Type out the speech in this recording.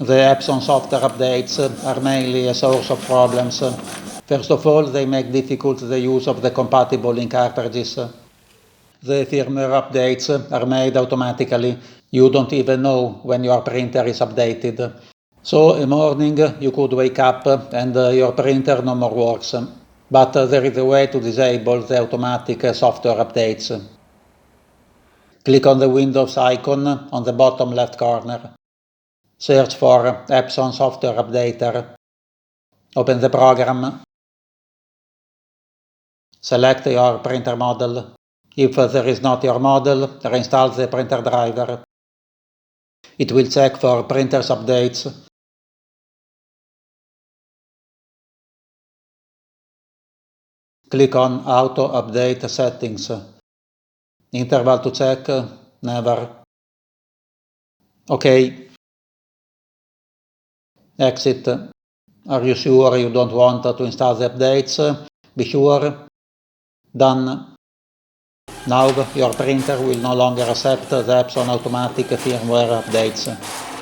The Epson software updates are mainly a source of problems. First of all, they make difficult the use of the compatible ink cartridges. The firmware updates are made automatically. You don't even know when your printer is updated. So a morning you could wake up and your printer no more works. But there is a way to disable the automatic software updates. Click on the Windows icon on the bottom left corner. Search for Epson Software Updater. Open the program. Select your printer model. If there is not your model, reinstall the printer driver. It will check for printers updates. Click on Auto Update Settings. Interval to check, never. OK. Exit. Are you sure you don't want to install the updates? Be sure. Done. Now your printer will no longer accept the Epson automatic firmware updates.